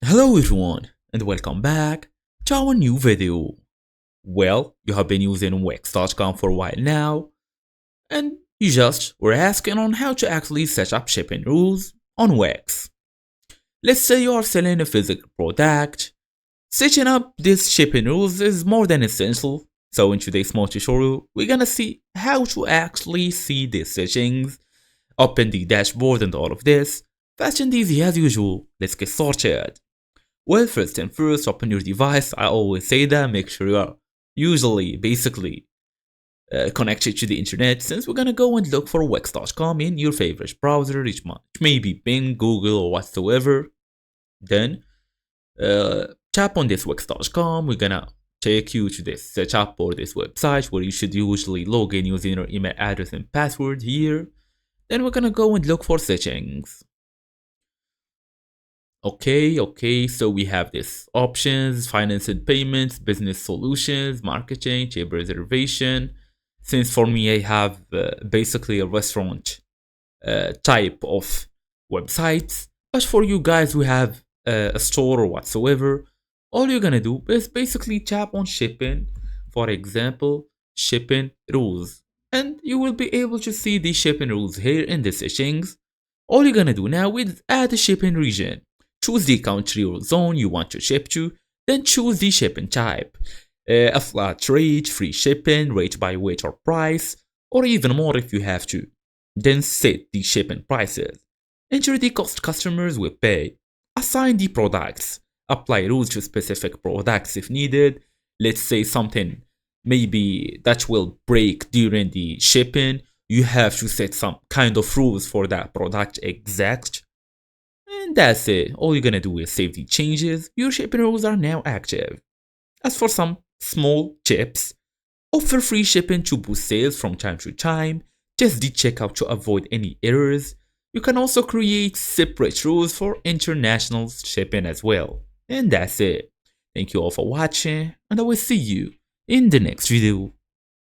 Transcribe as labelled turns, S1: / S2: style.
S1: Hello everyone and welcome back to our new video. Well, you have been using Wix.com for a while now and you just were asking on how to actually set up shipping rules on Wix. Let's say you are selling a physical product. Setting up these shipping rules is more than essential. So in today's small tutorial, we're gonna see how to actually see these settings, open the dashboard and all of this. Fast and easy as usual. Let's get started. Well, first and first, open your device. I always say that. Make sure you are basically connected to the internet, since we're gonna go and look for Wix.com in your favorite browser, which may be Bing, Google, or whatsoever. Then tap on this Wix.com. We're gonna take you to this setup or this website where you should usually log in using your email address and password here. Then we're gonna go and look for settings. Okay, so we have this options, finance and payments, business solutions, marketing, table reservation. Since for me, I have basically a restaurant type of websites, but for you guys who have a store or whatsoever, all you're gonna do is basically tap on shipping, for example, shipping rules, and you will be able to see the shipping rules here in the settings. All you're gonna do now is add a shipping region. Choose the country or zone you want to ship to, then choose the shipping type. A flat rate, free shipping, rate by weight or price, or even more if you have to. Then set the shipping prices. Enter the cost customers will pay. Assign the products. Apply rules to specific products if needed. Let's say something maybe that will break during the shipping. You have to set some kind of rules for that product exact. And that's it. All you're gonna do is save the changes. Your shipping rules are now active. As for some small tips, offer free shipping to boost sales from time to time. Test the checkout to avoid any errors. You can also create separate rules for international shipping as well. And that's it. Thank you all for watching, and I will see you in the next video.